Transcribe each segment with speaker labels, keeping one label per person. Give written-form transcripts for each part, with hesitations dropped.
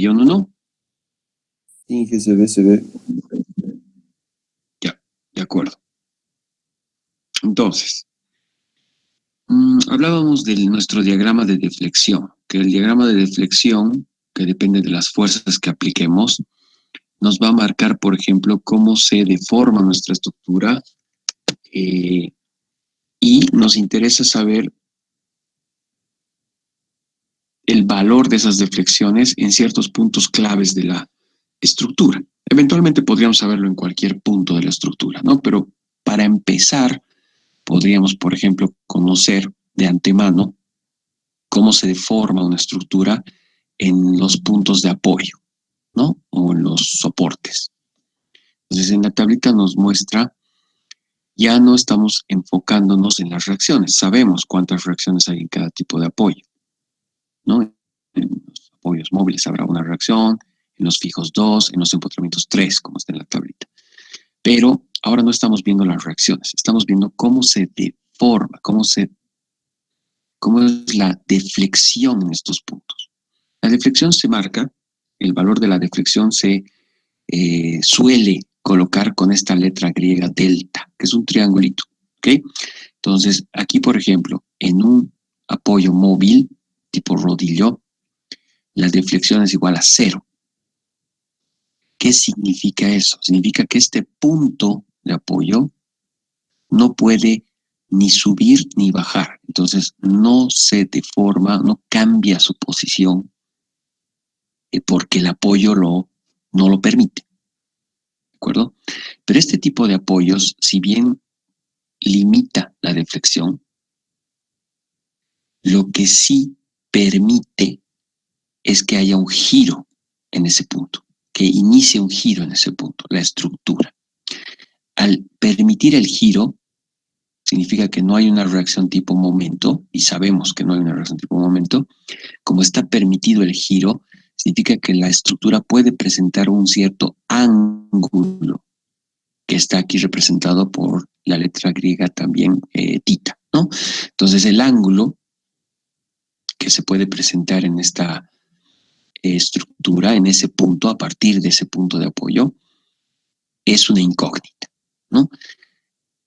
Speaker 1: ¿Bien o no?
Speaker 2: Sí, que se ve, se ve.
Speaker 1: Ya, de acuerdo. Entonces, hablábamos de nuestro diagrama de deflexión, que el diagrama de deflexión, que depende de las fuerzas que apliquemos, nos va a marcar, por ejemplo, cómo se deforma nuestra estructura y nos interesa saber el valor de esas deflexiones en ciertos puntos claves de la estructura. Eventualmente podríamos saberlo en cualquier punto de la estructura, ¿no? Pero para empezar, podríamos, por ejemplo, conocer de antemano cómo se deforma una estructura en los puntos de apoyo, ¿no? O en los soportes. Entonces, en la tablita nos muestra, ya no estamos enfocándonos en las reacciones, sabemos cuántas reacciones hay en cada tipo de apoyo, ¿no? En los apoyos móviles habrá una reacción, en los fijos 2, en los empotramientos 3, como está en la tablita. Pero ahora no estamos viendo las reacciones, estamos viendo cómo se deforma, cómo es la deflexión en estos puntos. La deflexión se marca, el valor de la deflexión se suele colocar con esta letra griega delta, que es un triangulito, ¿ok? Entonces, aquí, por ejemplo, en un apoyo móvil tipo rodillo, la deflexión es igual a 0. ¿Qué significa eso? Significa que este punto de apoyo no puede ni subir ni bajar. Entonces, no se deforma, no cambia su posición porque el apoyo no lo permite. ¿De acuerdo? Pero este tipo de apoyos, si bien limita la deflexión, lo que sí permite es que haya un giro en ese punto, que inicie un giro en ese punto, la estructura. Al permitir el giro, significa que no hay una reacción tipo momento, y sabemos que no hay una reacción tipo momento. Como está permitido el giro, significa que la estructura puede presentar un cierto ángulo, que está aquí representado por la letra griega también tita, ¿no? Entonces el ángulo que se puede presentar en esta estructura, en ese punto, a partir de ese punto de apoyo, es una incógnita, ¿no?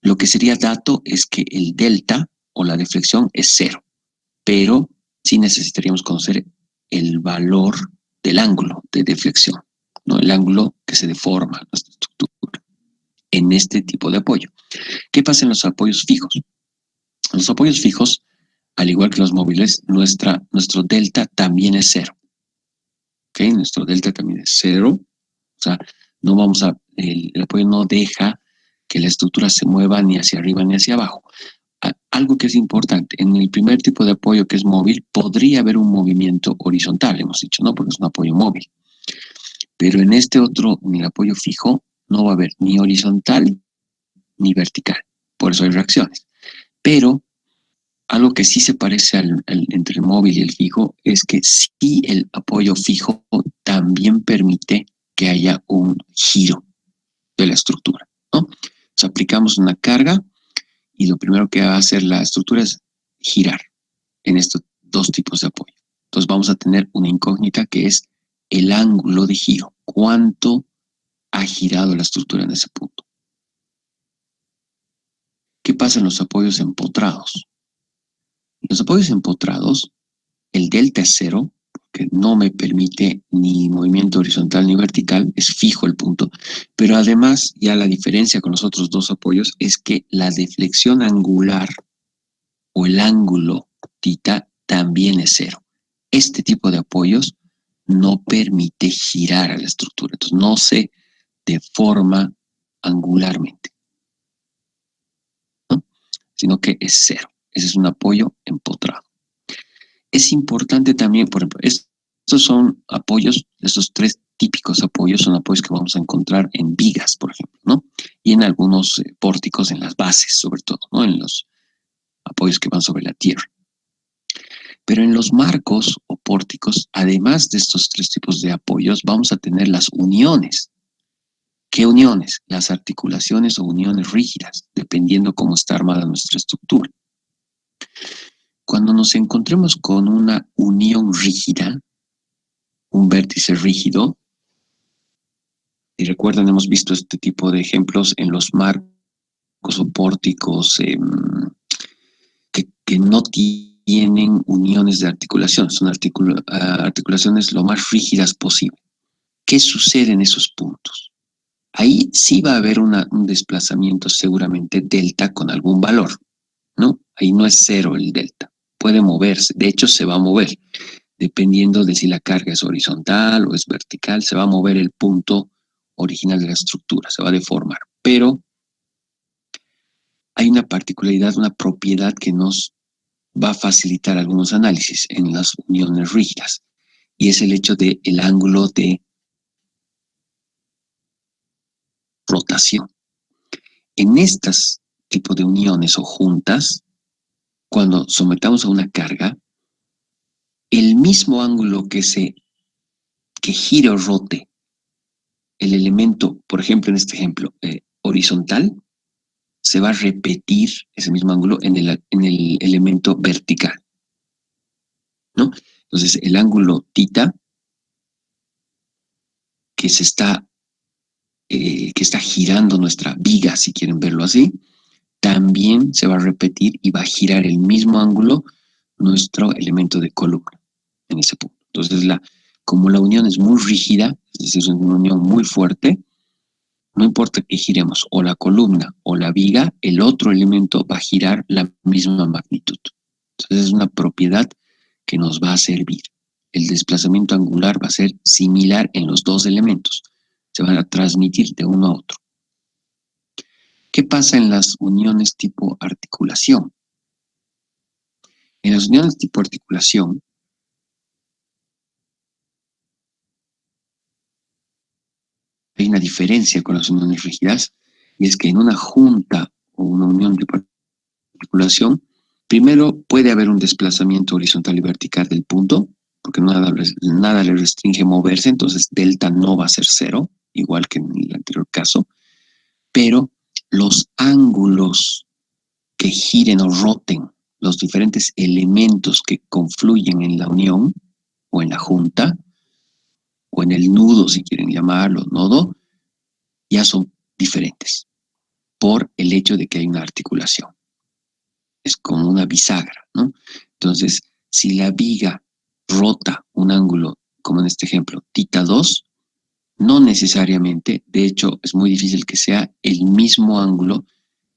Speaker 1: Lo que sería dato es que el delta o la deflexión es 0, pero sí necesitaríamos conocer el valor del ángulo de deflexión, ¿no? El ángulo que se deforma nuestra estructura en este tipo de apoyo. ¿Qué pasa en los apoyos fijos? En los apoyos fijos, al igual que los móviles, nuestro delta también es 0. ¿Okay? Nuestro delta también es 0. O sea, el apoyo no deja que la estructura se mueva ni hacia arriba ni hacia abajo. Algo que es importante, en el primer tipo de apoyo que es móvil, podría haber un movimiento horizontal, hemos dicho, ¿no? Porque es un apoyo móvil. Pero en este otro, en el apoyo fijo, no va a haber ni horizontal ni vertical. Por eso hay reacciones. Pero algo que sí se parece entre el móvil y el fijo es que sí el apoyo fijo también permite que haya un giro de la estructura, ¿no? Entonces aplicamos una carga y lo primero que va a hacer la estructura es girar en estos dos tipos de apoyo. Entonces vamos a tener una incógnita que es el ángulo de giro. ¿Cuánto ha girado la estructura en ese punto? ¿Qué pasa en los apoyos empotrados? En los apoyos empotrados, el delta es 0, que no me permite ni movimiento horizontal ni vertical, es fijo el punto, pero además ya la diferencia con los otros dos apoyos es que la deflexión angular o el ángulo tita también es 0. Este tipo de apoyos no permite girar a la estructura, entonces no se deforma angularmente, ¿no? Sino que es 0. Ese es un apoyo empotrado. Es importante también, por ejemplo, estos son apoyos, estos tres típicos apoyos son apoyos que vamos a encontrar en vigas, por ejemplo, ¿no? Y en algunos pórticos en las bases, sobre todo, ¿no? En los apoyos que van sobre la tierra. Pero en los marcos o pórticos, además de estos tres tipos de apoyos, vamos a tener las uniones. ¿Qué uniones? Las articulaciones o uniones rígidas, dependiendo cómo está armada nuestra estructura. Cuando nos encontremos con una unión rígida, un vértice rígido. Y recuerdan, hemos visto este tipo de ejemplos en los marcos o pórticos que no tienen uniones de articulación, son articulaciones lo más rígidas posible. ¿Qué sucede en esos puntos? Ahí sí va a haber un desplazamiento seguramente delta con algún valor, ¿no? Ahí no es cero el delta, puede moverse, de hecho se va a mover, dependiendo de si la carga es horizontal o es vertical, se va a mover el punto original de la estructura, se va a deformar, pero hay una particularidad, una propiedad que nos va a facilitar algunos análisis en las uniones rígidas, y es el hecho del ángulo de rotación. En estas tipos de uniones o juntas, cuando sometamos a una carga, el mismo ángulo que gire o rote el elemento, por ejemplo, en este ejemplo, horizontal, se va a repetir ese mismo ángulo en el elemento vertical, ¿no? Entonces, el ángulo θ que está girando nuestra viga, si quieren verlo así, también se va a repetir y va a girar el mismo ángulo nuestro elemento de columna en ese punto. Entonces, como la unión es muy rígida, es decir, es una unión muy fuerte, no importa que giremos o la columna o la viga, el otro elemento va a girar la misma magnitud. Entonces, es una propiedad que nos va a servir. El desplazamiento angular va a ser similar en los dos elementos. Se van a transmitir de uno a otro. ¿Qué pasa en las uniones tipo articulación? En las uniones tipo articulación, hay una diferencia con las uniones rígidas, y es que en una junta o una unión tipo articulación, primero puede haber un desplazamiento horizontal y vertical del punto, porque nada le restringe moverse, entonces delta no va a ser cero, igual que en el anterior caso, pero los ángulos que giren o roten los diferentes elementos que confluyen en la unión o en la junta o en el nudo, si quieren llamarlo nodo, ya son diferentes por el hecho de que hay una articulación. Es como una bisagra, ¿no? Entonces, si la viga rota un ángulo, como en este ejemplo, θ2, no necesariamente, de hecho, es muy difícil que sea el mismo ángulo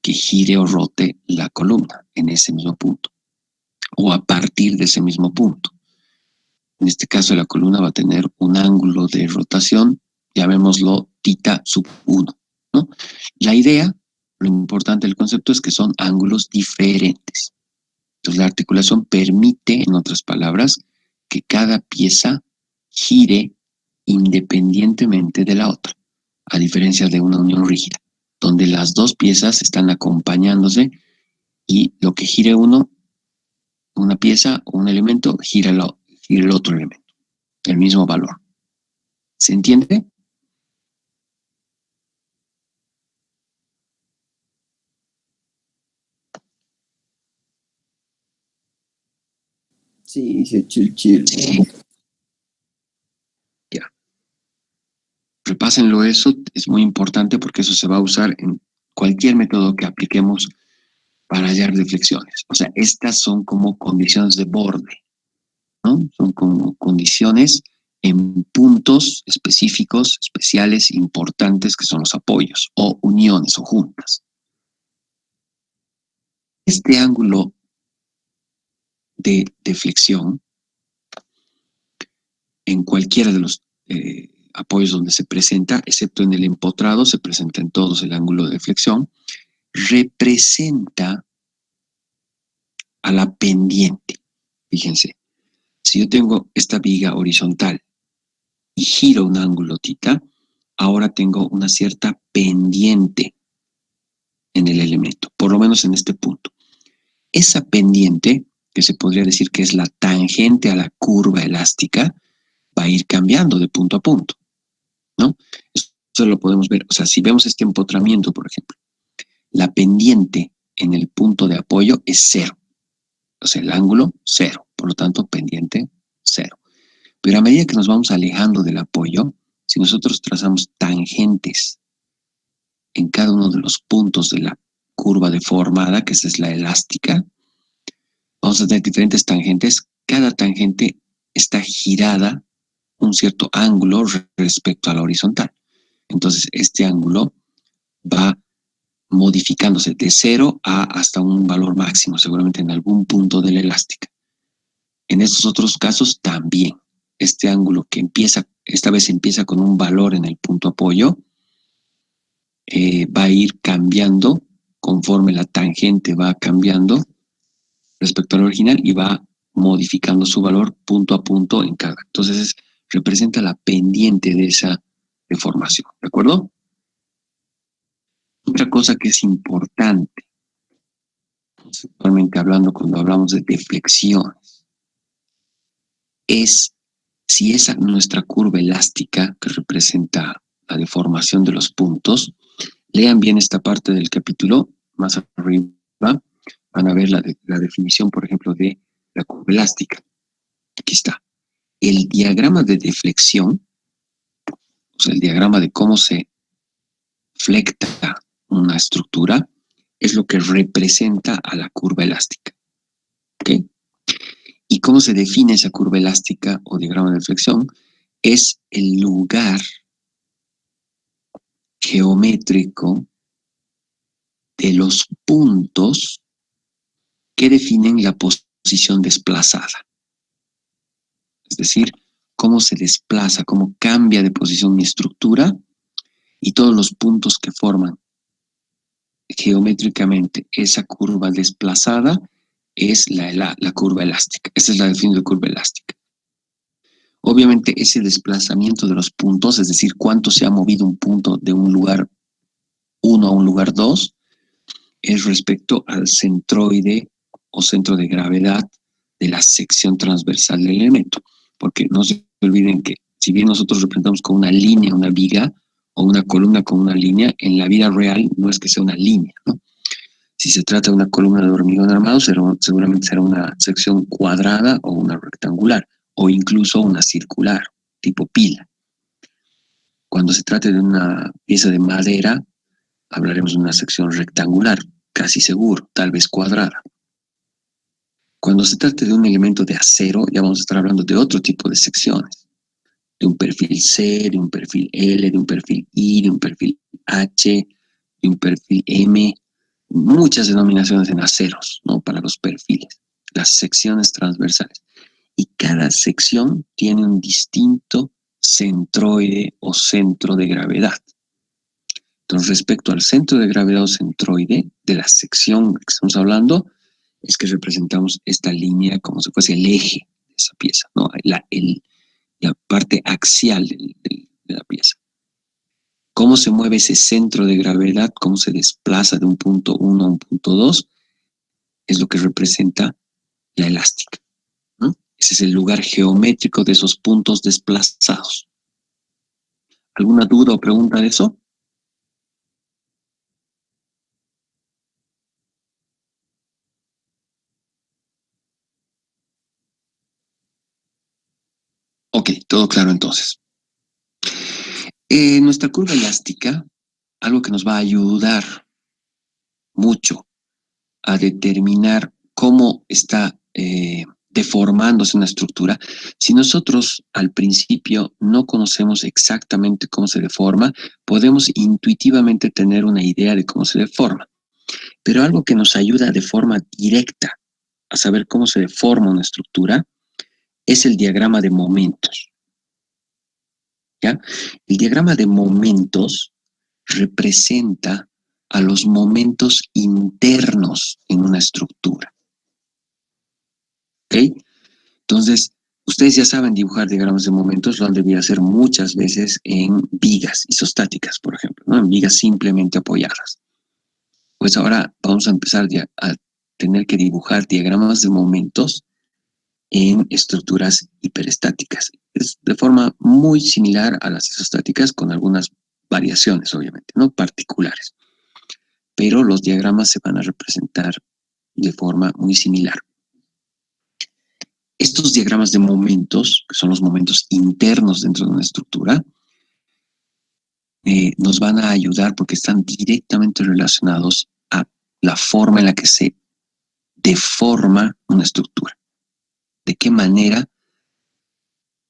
Speaker 1: que gire o rote la columna en ese mismo punto, o a partir de ese mismo punto. En este caso, la columna va a tener un ángulo de rotación, llamémoslo θ1, ¿no? La idea, lo importante del concepto es que son ángulos diferentes. Entonces, la articulación permite, en otras palabras, que cada pieza gire independientemente de la otra, a diferencia de una unión rígida, donde las dos piezas están acompañándose y lo que gire una pieza o un elemento, gira el otro elemento, el mismo valor. ¿Se entiende?
Speaker 2: Sí, dice chill.
Speaker 1: Sí. Ya. Repásenlo eso, es muy importante porque eso se va a usar en cualquier método que apliquemos para hallar deflexiones. O sea, estas son como condiciones de borde, ¿no? Son como condiciones en puntos específicos, especiales, importantes, que son los apoyos, o uniones, o juntas. Este ángulo de deflexión, en cualquiera de los apoyos donde se presenta, excepto en el empotrado, se presenta en todos el ángulo de deflexión, representa a la pendiente. Fíjense, si yo tengo esta viga horizontal y giro un ángulo θ, ahora tengo una cierta pendiente en el elemento, por lo menos en este punto. Esa pendiente, que se podría decir que es la tangente a la curva elástica, va a ir cambiando de punto a punto, ¿no? Eso lo podemos ver, o sea, si vemos este empotramiento, por ejemplo, la pendiente en el punto de apoyo es cero, o sea, el ángulo cero, por lo tanto, pendiente cero. Pero a medida que nos vamos alejando del apoyo, si nosotros trazamos tangentes en cada uno de los puntos de la curva deformada, que esa es la elástica, vamos a tener diferentes tangentes. Cada tangente está girada un cierto ángulo respecto a la horizontal. Entonces, este ángulo va modificándose de 0 a hasta un valor máximo, seguramente en algún punto de la elástica. En estos otros casos también, este ángulo que empieza, esta vez empieza con un valor en el punto apoyo, va a ir cambiando conforme la tangente va cambiando respecto al original y va modificando su valor punto a punto en cada. Entonces, representa la pendiente de esa deformación, ¿de acuerdo? Otra cosa que es importante, actualmente hablando cuando hablamos de deflexiones, es si esa nuestra curva elástica que representa la deformación de los puntos, lean bien esta parte del capítulo, más arriba van a ver la definición, por ejemplo, de la curva elástica. Aquí está. El diagrama de deflexión, o sea, el diagrama de cómo se flecta una estructura, es lo que representa a la curva elástica. ¿Ok? ¿Y cómo se define esa curva elástica o diagrama de deflexión? Es el lugar geométrico de los puntos que definen la posición desplazada. Es decir, cómo se desplaza, cómo cambia de posición mi estructura y todos los puntos que forman geométricamente esa curva desplazada es la curva elástica. Esta es la definición de curva elástica. Obviamente ese desplazamiento de los puntos, es decir, cuánto se ha movido un punto de un lugar 1 a un lugar 2, es respecto al centroide o centro de gravedad de la sección transversal del elemento. Porque no se olviden que si bien nosotros representamos con una línea, una viga, o una columna con una línea, en la vida real no es que sea una línea, ¿no? Si se trata de una columna de hormigón armado, seguramente será una sección cuadrada o una rectangular, o incluso una circular, tipo pila. Cuando se trate de una pieza de madera, hablaremos de una sección rectangular, casi seguro, tal vez cuadrada. Cuando se trate de un elemento de acero, ya vamos a estar hablando de otro tipo de secciones, de un perfil C, de un perfil L, de un perfil I, de un perfil H, de un perfil M, muchas denominaciones en aceros, ¿no? Para los perfiles, las secciones transversales. Y cada sección tiene un distinto centroide o centro de gravedad. Entonces, respecto al centro de gravedad o centroide de la sección que estamos hablando, es que representamos esta línea como si fuese el eje de esa pieza, ¿no? La parte axial de la pieza. Cómo se mueve ese centro de gravedad, cómo se desplaza de un punto 1 a un punto 2, es lo que representa la elástica, ¿no? Ese es el lugar geométrico de esos puntos desplazados. ¿Alguna duda o pregunta de eso? Ok, todo claro entonces. Nuestra curva elástica, algo que nos va a ayudar mucho a determinar cómo está deformándose una estructura. Si nosotros al principio no conocemos exactamente cómo se deforma, podemos intuitivamente tener una idea de cómo se deforma. Pero algo que nos ayuda de forma directa a saber cómo se deforma una estructura es el diagrama de momentos. ¿Ya? El diagrama de momentos representa a los momentos internos en una estructura. ¿Ok? Entonces, ustedes ya saben dibujar diagramas de momentos, lo han debido hacer muchas veces en vigas isostáticas, por ejemplo, ¿no? En vigas simplemente apoyadas. Pues ahora vamos a empezar a tener que dibujar diagramas de momentos en estructuras hiperestáticas. Es de forma muy similar a las isostáticas, con algunas variaciones, obviamente, ¿no? Particulares. Pero los diagramas se van a representar de forma muy similar. Estos diagramas de momentos, que son los momentos internos dentro de una estructura, nos van a ayudar porque están directamente relacionados a la forma en la que se deforma una estructura. De qué manera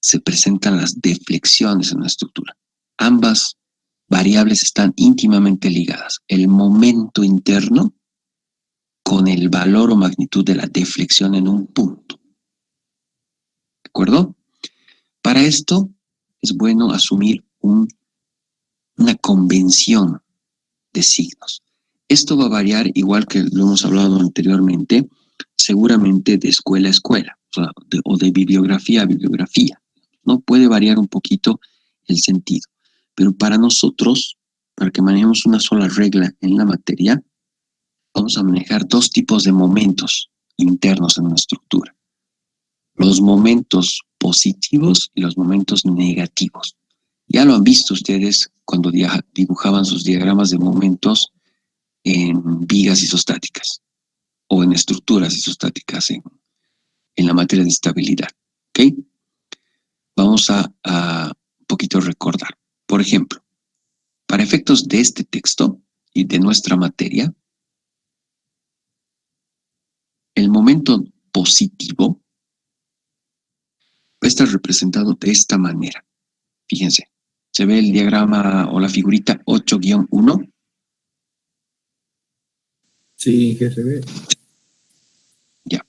Speaker 1: se presentan las deflexiones en una estructura. Ambas variables están íntimamente ligadas. El momento interno con el valor o magnitud de la deflexión en un punto. ¿De acuerdo? Para esto es bueno asumir una convención de signos. Esto va a variar, igual que lo hemos hablado anteriormente, seguramente de escuela a escuela, o de bibliografía a bibliografía. ¿No? Puede variar un poquito el sentido. Pero para nosotros, para que manejemos una sola regla en la materia, vamos a manejar dos tipos de momentos internos en una estructura. Los momentos positivos y los momentos negativos. Ya lo han visto ustedes cuando dibujaban sus diagramas de momentos en vigas isostáticas o en estructuras isostáticas en la materia de estabilidad. ¿Ok? Vamos a un poquito recordar. Por ejemplo, para efectos de este texto y de nuestra materia, el momento positivo va a estar representado de esta manera. Fíjense, se ve el diagrama o la figurita 8-1.
Speaker 3: Sí, que se ve.
Speaker 1: Ya.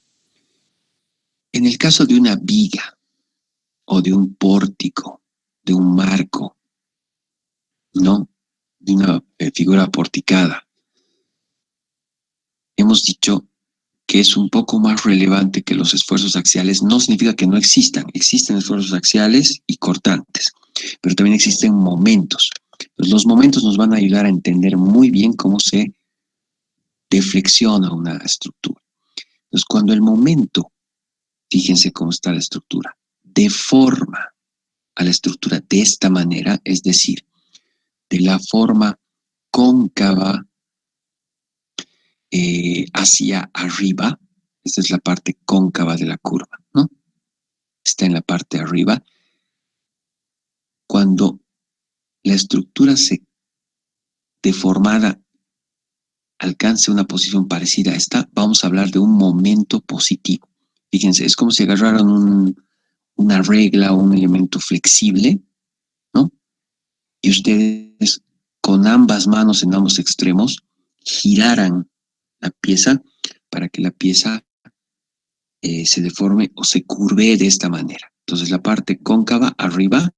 Speaker 1: En el caso de una viga o de un pórtico, de un marco, ¿no? De una figura porticada, hemos dicho que es un poco más relevante que los esfuerzos axiales. No significa que no existan. Existen esfuerzos axiales y cortantes, pero también existen momentos. Pues los momentos nos van a ayudar a entender muy bien cómo se deflexiona una estructura. Entonces, cuando el momento, fíjense cómo está la estructura, deforma a la estructura de esta manera, es decir, de la forma cóncava hacia arriba, esta es la parte cóncava de la curva, ¿no? Está en la parte de arriba. Cuando la estructura se deformada alcance una posición parecida a esta, vamos a hablar de un momento positivo. Fíjense, es como si agarraran una regla o un elemento flexible, ¿no? Y ustedes con ambas manos en ambos extremos giraran la pieza para que la pieza se deforme o se curve de esta manera. Entonces la parte cóncava arriba,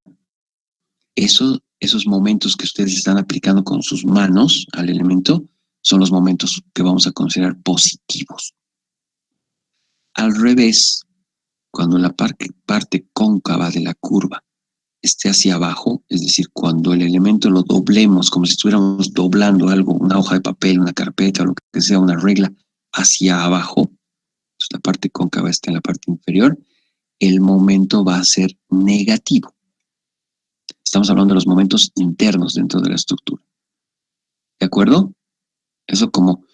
Speaker 1: esos momentos que ustedes están aplicando con sus manos al elemento son los momentos que vamos a considerar positivos. Al revés, cuando la parte cóncava de la curva esté hacia abajo, es decir, cuando el elemento lo doblemos, como si estuviéramos doblando algo, una hoja de papel, una carpeta, o lo que sea, una regla, hacia abajo, entonces la parte cóncava está en la parte inferior, el momento va a ser negativo. Estamos hablando de los momentos internos dentro de la estructura. ¿De acuerdo? Eso como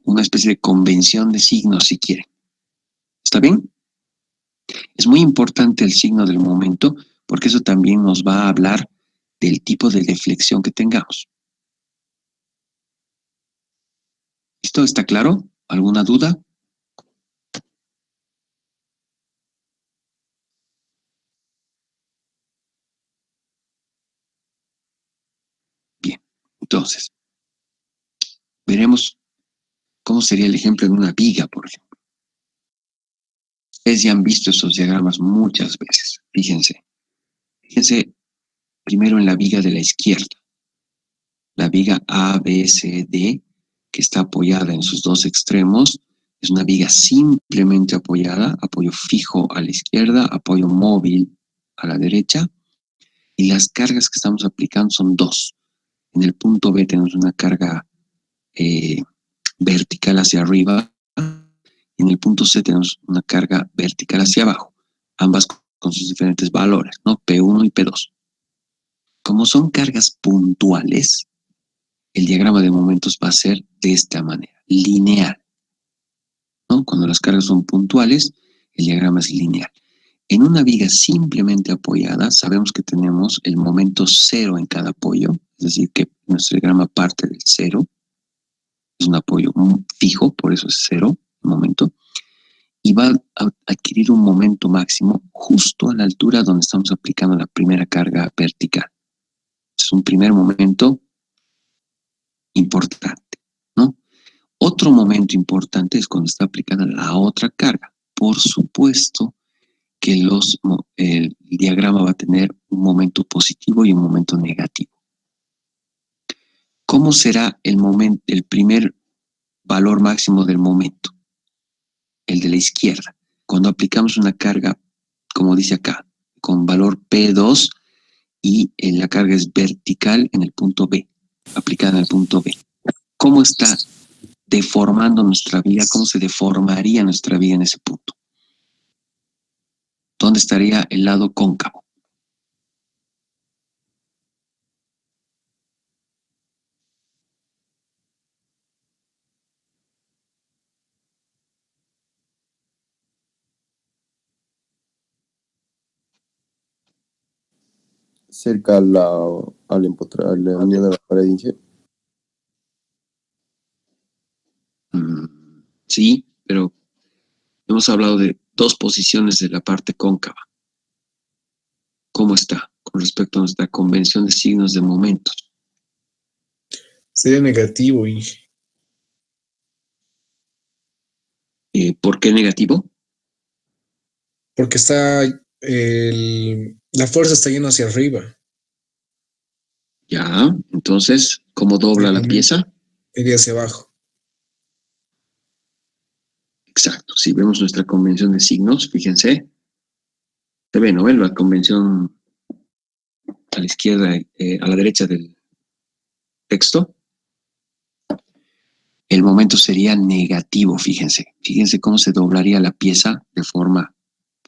Speaker 1: una especie de convención de signos, si quieren. ¿Está bien? Es muy importante el signo del momento porque eso también nos va a hablar del tipo de deflexión que tengamos. ¿Esto está claro? ¿Alguna duda? Bien, entonces, veremos cómo sería el ejemplo en una viga, por ejemplo. Ustedes ya han visto esos diagramas muchas veces. Fíjense primero en la viga de la izquierda. La viga A, B, C, D, que está apoyada en sus dos extremos, es una viga simplemente apoyada, apoyo fijo a la izquierda, apoyo móvil a la derecha, y las cargas que estamos aplicando son dos. En el punto B tenemos una carga vertical hacia arriba, y en el punto C tenemos una carga vertical hacia abajo, ambas con sus diferentes valores, ¿no? P1 y P2. Como son cargas puntuales, el diagrama de momentos va a ser de esta manera, lineal, ¿no? Cuando las cargas son puntuales, el diagrama es lineal. En una viga simplemente apoyada, sabemos que tenemos el momento cero en cada apoyo, es decir, que nuestro diagrama parte del cero, es un apoyo fijo, por eso es cero el momento, y va a adquirir un momento máximo justo a la altura donde estamos aplicando la primera carga vertical. Es un primer momento importante, ¿no? Otro momento importante es cuando está aplicada la otra carga. Por supuesto que el diagrama va a tener un momento positivo y un momento negativo. ¿Cómo será el primer valor máximo del momento? El de la izquierda. Cuando aplicamos una carga, como dice acá, con valor P2 y la carga es vertical en el punto B, aplicada en el punto B. ¿Cómo está deformando nuestra viga? ¿Cómo se deformaría nuestra viga en ese punto? ¿Dónde estaría el lado cóncavo?
Speaker 2: cerca a la unión de la pared ínfima.
Speaker 1: Sí, pero hemos hablado de dos posiciones de la parte cóncava. ¿Cómo está con respecto a nuestra convención de signos de momentos?
Speaker 3: Sería negativo, Inge.
Speaker 1: ¿Por qué negativo?
Speaker 3: Porque la fuerza está yendo hacia arriba.
Speaker 1: Ya, entonces, ¿cómo dobla la pieza?
Speaker 3: Iría hacia abajo.
Speaker 1: Exacto. Si vemos nuestra convención de signos, fíjense, se ve, ¿no? La convención a la izquierda, a la derecha del texto. El momento sería negativo, fíjense. Fíjense cómo se doblaría la pieza de forma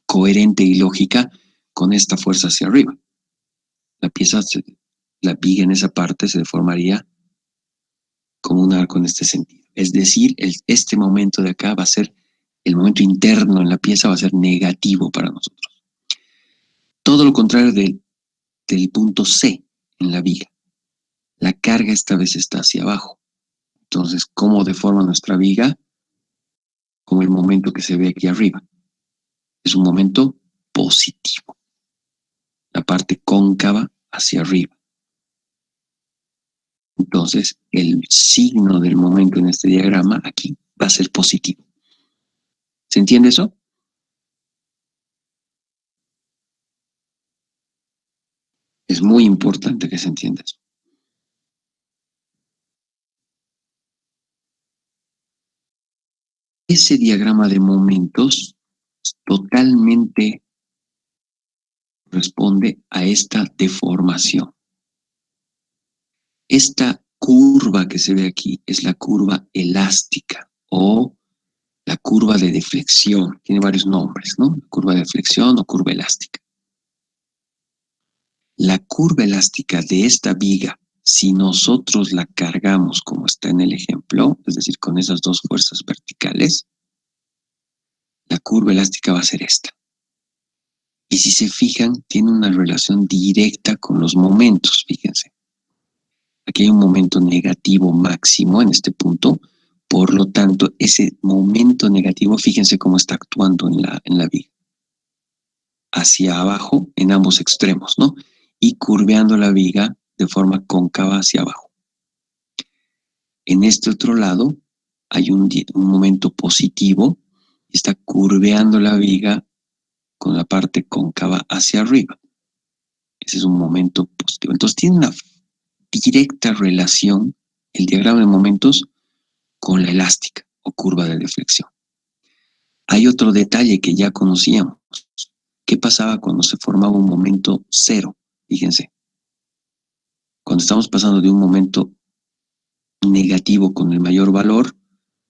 Speaker 1: coherente y lógica con esta fuerza hacia arriba. La viga en esa parte se deformaría como un arco en este sentido. Es decir, este momento de acá va a ser, el momento interno en la pieza va a ser negativo para nosotros. Todo lo contrario del punto C en la viga. La carga esta vez está hacia abajo. Entonces, ¿cómo deforma nuestra viga? Como el momento que se ve aquí arriba. Es un momento positivo. La parte cóncava hacia arriba. Entonces, el signo del momento en este diagrama aquí va a ser positivo. ¿Se entiende eso? Es muy importante que se entienda eso. Ese diagrama de momentos totalmente responde a esta deformación. Esta curva que se ve aquí es la curva elástica o la curva de deflexión. Tiene varios nombres, ¿no? Curva de deflexión o curva elástica. La curva elástica de esta viga, si nosotros la cargamos como está en el ejemplo, es decir, con esas dos fuerzas verticales, la curva elástica va a ser esta. Y si se fijan, tiene una relación directa con los momentos, fíjense. Aquí hay un momento negativo máximo en este punto, por lo tanto, ese momento negativo, fíjense cómo está actuando en la viga. Hacia abajo, en ambos extremos, ¿no? Y curveando la viga de forma cóncava hacia abajo. En este otro lado, hay un momento positivo, está curveando la viga con la parte cóncava hacia arriba. Ese es un momento positivo. Entonces tiene una directa relación el diagrama de momentos con la elástica o curva de deflexión. Hay otro detalle que ya conocíamos. ¿Qué pasaba cuando se formaba un momento cero? Fíjense. Cuando estamos pasando de un momento negativo con el mayor valor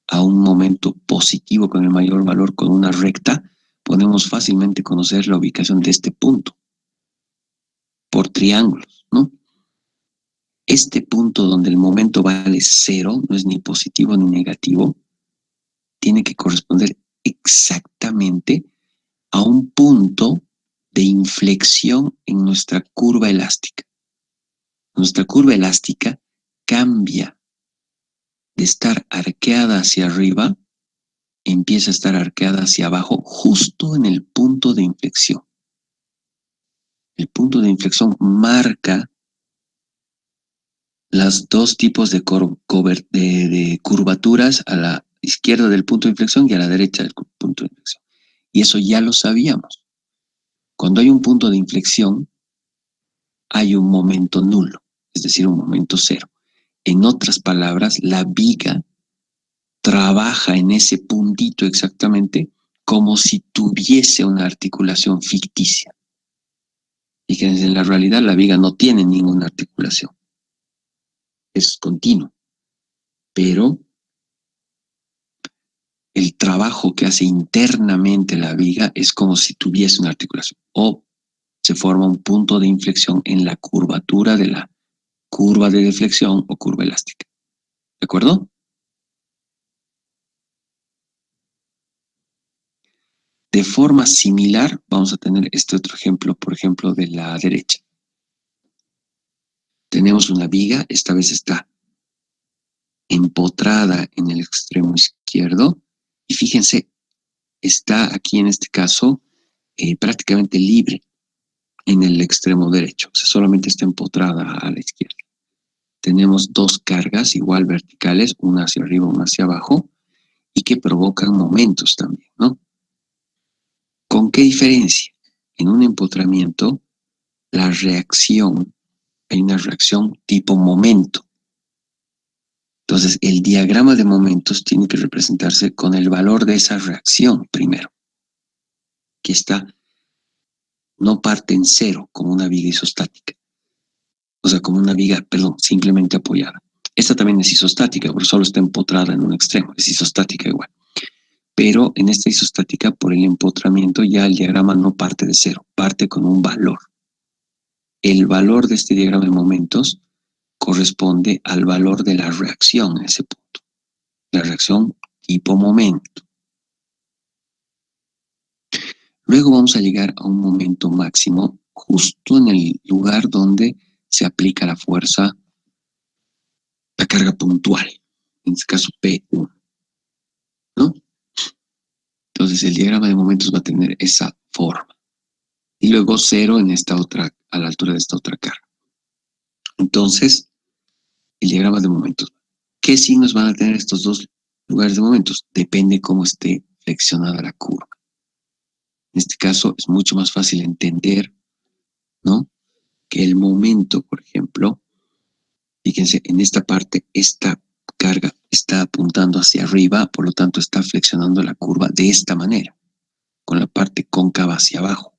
Speaker 1: a un momento positivo con el mayor valor con una recta, podemos fácilmente conocer la ubicación de este punto por triángulos, ¿no? Este punto donde el momento vale cero, no es ni positivo ni negativo, tiene que corresponder exactamente a un punto de inflexión en nuestra curva elástica. Nuestra curva elástica cambia de estar arqueada hacia arriba, empieza a estar arqueada hacia abajo, justo en el punto de inflexión. El punto de inflexión marca los dos tipos de curvaturas, a la izquierda del punto de inflexión y a la derecha del punto de inflexión. Y eso ya lo sabíamos. Cuando hay un punto de inflexión, hay un momento nulo, es decir, un momento cero. En otras palabras, la viga trabaja en ese puntito exactamente como si tuviese una articulación ficticia. Fíjense, en la realidad la viga no tiene ninguna articulación. Es continuo. Pero el trabajo que hace internamente la viga es como si tuviese una articulación. O se forma un punto de inflexión en la curvatura de la curva de deflexión o curva elástica. ¿De acuerdo? De forma similar, vamos a tener este otro ejemplo, por ejemplo, de la derecha. Tenemos una viga, esta vez está empotrada en el extremo izquierdo, y fíjense, está aquí en este caso prácticamente libre en el extremo derecho, o sea, solamente está empotrada a la izquierda. Tenemos dos cargas igual verticales, una hacia arriba, una hacia abajo, y que provocan momentos también, ¿no? ¿Con qué diferencia? En un empotramiento, la reacción, hay una reacción tipo momento. Entonces, el diagrama de momentos tiene que representarse con el valor de esa reacción primero, que no parte en cero como una viga isostática. O sea, como una viga, perdón, simplemente apoyada. Esta también es isostática, pero solo está empotrada en un extremo, es isostática igual. Pero en esta isostática, por el empotramiento, ya el diagrama no parte de cero, parte con un valor. El valor de este diagrama de momentos corresponde al valor de la reacción en ese punto. La reacción tipo momento. Luego vamos a llegar a un momento máximo justo en el lugar donde se aplica la fuerza, la carga puntual, en este caso P1, ¿no? Entonces el diagrama de momentos va a tener esa forma. Y luego cero en esta otra, a la altura de esta otra carga. Entonces, el diagrama de momentos. ¿Qué signos van a tener estos dos lugares de momentos? Depende cómo esté flexionada la curva. En este caso es mucho más fácil entender, ¿no? Que el momento, por ejemplo, fíjense, en esta parte, esta carga está apuntando hacia arriba, por lo tanto está flexionando la curva de esta manera, con la parte cóncava hacia abajo.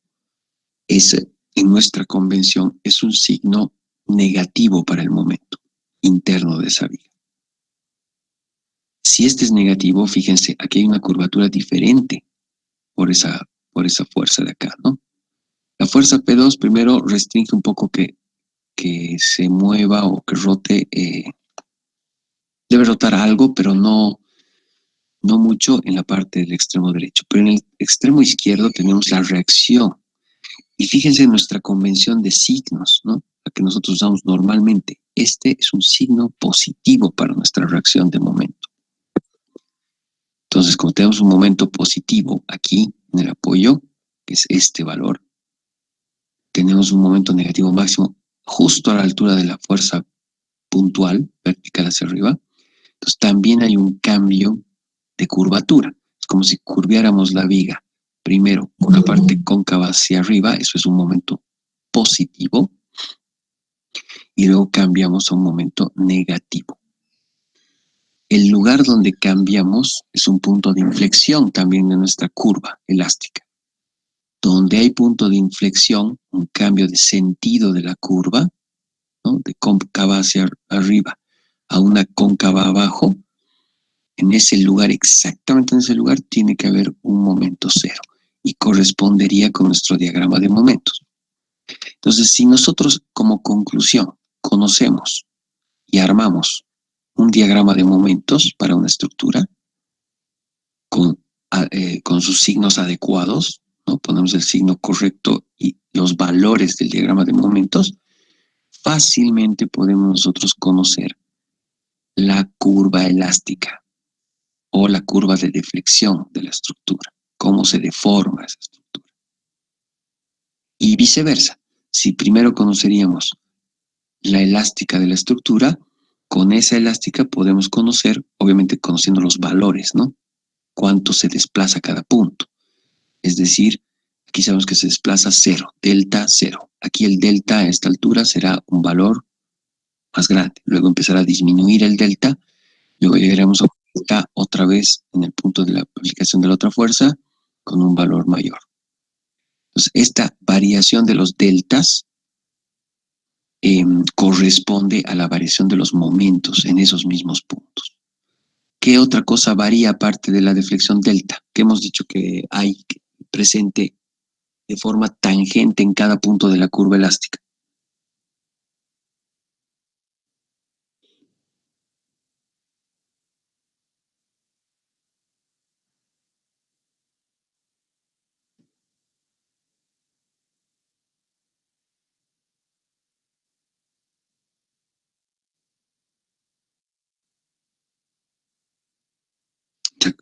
Speaker 1: Ese, en nuestra convención, es un signo negativo para el momento interno de esa viga. Si este es negativo, fíjense, aquí hay una curvatura diferente por esa fuerza de acá, ¿no? La fuerza P2 primero restringe un poco que se mueva o que rote, debe rotar algo, pero no mucho en la parte del extremo derecho. Pero en el extremo izquierdo tenemos la reacción. Y fíjense en nuestra convención de signos, ¿no? La que nosotros usamos normalmente. Este es un signo positivo para nuestra reacción de momento. Entonces, como tenemos un momento positivo aquí en el apoyo, que es este valor, tenemos un momento negativo máximo justo a la altura de la fuerza puntual, vertical hacia arriba. Entonces, también hay un cambio de curvatura. Es como si curviáramos la viga. Primero, una parte cóncava hacia arriba, eso es un momento positivo, y luego cambiamos a un momento negativo. El lugar donde cambiamos es un punto de inflexión también de nuestra curva elástica. Donde hay punto de inflexión, un cambio de sentido de la curva, ¿no? De cóncava hacia arriba a una cóncava abajo, en ese lugar, exactamente en ese lugar, tiene que haber un momento cero y correspondería con nuestro diagrama de momentos. Entonces, si nosotros como conclusión conocemos y armamos un diagrama de momentos para una estructura con sus signos adecuados, ¿no? Ponemos el signo correcto y los valores del diagrama de momentos, fácilmente podemos nosotros conocer la curva elástica o la curva de deflexión de la estructura, cómo se deforma esa estructura. Y viceversa, si primero conoceríamos la elástica de la estructura, con esa elástica podemos conocer, obviamente conociendo los valores, ¿no? Cuánto se desplaza cada punto. Es decir, aquí sabemos que se desplaza 0, delta 0. Aquí el delta a esta altura será un valor más grande. Luego empezará a disminuir el delta. Luego llegaremos a un delta otra vez en el punto de la aplicación de la otra fuerza con un valor mayor. Entonces, esta variación de los deltas corresponde a la variación de los momentos en esos mismos puntos. ¿Qué otra cosa varía aparte de la deflexión delta? Que hemos dicho que hay presente de forma tangente en cada punto de la curva elástica.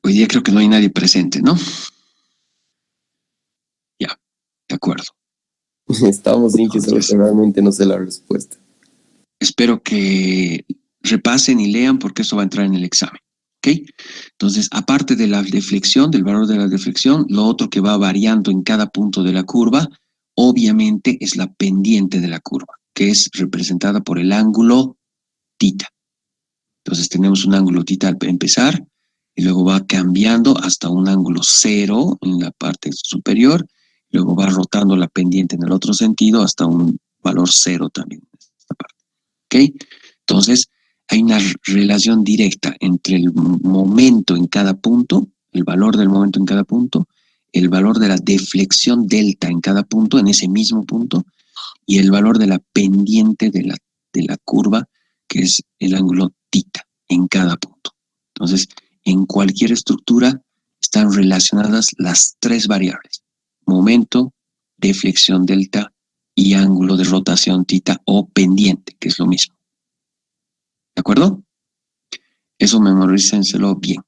Speaker 1: Hoy día creo que no hay nadie presente, ¿no? Ya, de acuerdo.
Speaker 2: Estamos sin que solo que realmente no sé la respuesta.
Speaker 1: Espero que repasen y lean porque eso va a entrar en el examen. ¿Ok? Entonces, aparte de la deflexión, del valor de la deflexión, lo otro que va variando en cada punto de la curva, obviamente es la pendiente de la curva, que es representada por el ángulo tita. Entonces tenemos un ángulo tita al empezar y luego va cambiando hasta un ángulo 0 en la parte superior, luego va rotando la pendiente en el otro sentido hasta un valor 0 también en esta parte. ¿Ok? Entonces hay una relación directa entre el momento en cada punto, el valor del momento en cada punto, el valor de la deflexión delta en cada punto, en ese mismo punto, y el valor de la pendiente de la curva, que es el ángulo tita en cada punto. Entonces, en cualquier estructura están relacionadas las tres variables: momento, deflexión delta y ángulo de rotación tita o pendiente, que es lo mismo. ¿De acuerdo? Eso memorícenselo bien.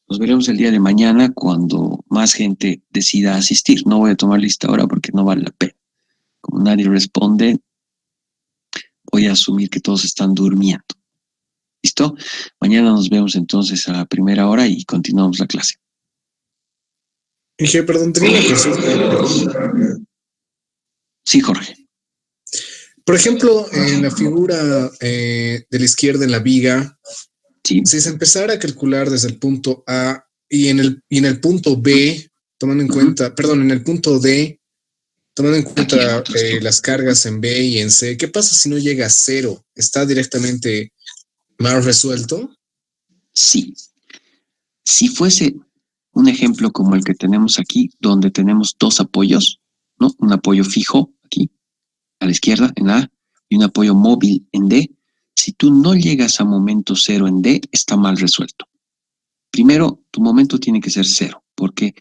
Speaker 1: Nos veremos el día de mañana cuando más gente decida asistir. No voy a tomar lista ahora porque no vale la pena. Como nadie responde, voy a asumir que todos están durmiendo. ¿Listo? Mañana nos vemos entonces a la primera hora y continuamos la clase.
Speaker 3: Dije, perdón, tenía una consulta.
Speaker 1: Sí, Jorge.
Speaker 3: Por ejemplo, en la figura de la izquierda en la viga,
Speaker 1: Sí.
Speaker 3: si se empezara a calcular desde el punto A y en el punto B, tomando en cuenta, perdón, en el punto D, tomando en cuenta las cargas en B y en C, ¿qué pasa si no llega a 0? ¿Está directamente mal resuelto?
Speaker 1: Sí. Si fuese un ejemplo como el que tenemos aquí, donde tenemos dos apoyos, ¿no? Un apoyo fijo aquí, a la izquierda, en A, y un apoyo móvil en D. Si tú no llegas a momento 0 en D, está mal resuelto. Primero, tu momento tiene que ser 0, porque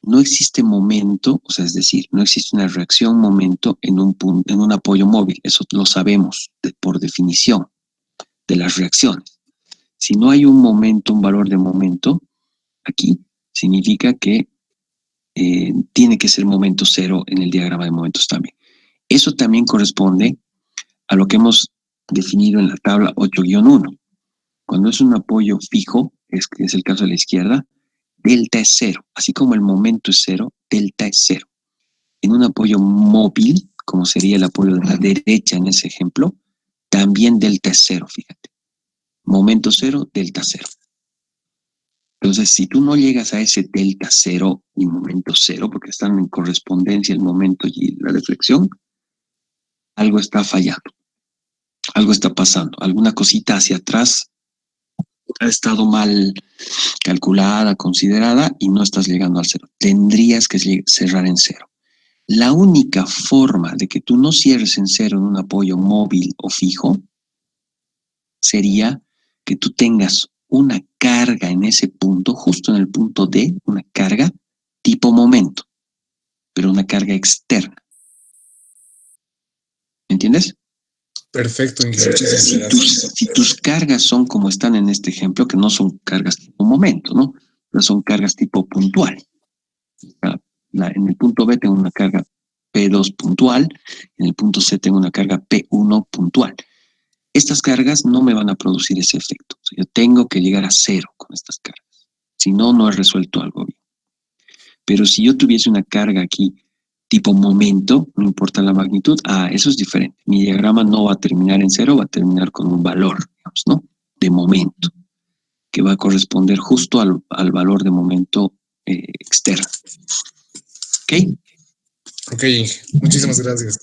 Speaker 1: no existe momento, o sea, es decir, no existe una reacción momento en un apoyo móvil. Eso lo sabemos por definición de las reacciones. Si no hay un momento, un valor de momento, aquí significa que tiene que ser momento 0 en el diagrama de momentos también. Eso también corresponde a lo que hemos definido en la tabla 8-1. Cuando es un apoyo fijo, que es el caso de la izquierda, delta es 0. Así como el momento es 0, delta es 0. En un apoyo móvil, como sería el apoyo de la derecha en ese ejemplo, también delta es 0, fíjate. Momento 0, delta 0. Entonces, si tú no llegas a ese delta 0 y momento 0, porque están en correspondencia el momento y la deflexión, algo está fallando, algo está pasando, alguna cosita hacia atrás ha estado mal calculada, considerada y no estás llegando al 0. Tendrías que cerrar en 0. La única forma de que tú no cierres en 0 en un apoyo móvil o fijo sería que tú tengas una carga en ese punto, justo en el punto D, una carga tipo momento. pero una carga externa. ¿Me entiendes?
Speaker 3: Perfecto, Inge. Muchísimas gracias.
Speaker 1: Si tus cargas son como están en este ejemplo, que no son cargas tipo momento, ¿no? Pero son cargas tipo puntual. En el punto B tengo una carga P2 puntual, en el punto C tengo una carga P1 puntual. Estas cargas no me van a producir ese efecto. O sea, yo tengo que llegar a cero con estas cargas. Si no, no he resuelto algo bien. Pero si yo tuviese una carga aquí tipo momento, no importa la magnitud, eso es diferente. Mi diagrama no va a terminar en cero, va a terminar con un valor, digamos, ¿no? De momento, que va a corresponder justo al valor de momento externo. ¿Ok?
Speaker 3: Ok, Inge. Muchísimas gracias.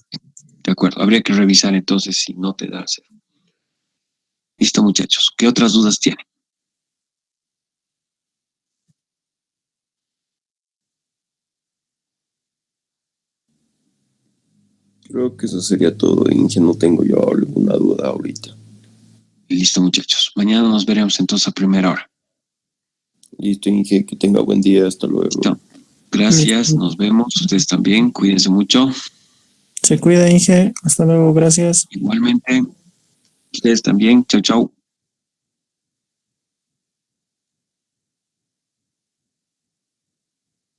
Speaker 1: De acuerdo. Habría que revisar entonces si no te da cero. Listo, muchachos. ¿Qué otras dudas tienen?
Speaker 2: Creo que eso sería todo, Inge. No tengo yo alguna duda ahorita.
Speaker 1: Listo, muchachos. Mañana nos veremos entonces a primera hora.
Speaker 2: Listo, Inge. Que tenga buen día. Hasta luego.
Speaker 1: Listo. Gracias. Nos vemos. Ustedes también. Cuídense mucho.
Speaker 4: Se cuida, Inge. Hasta luego. Gracias.
Speaker 1: Igualmente. Ustedes también. Chau, chau.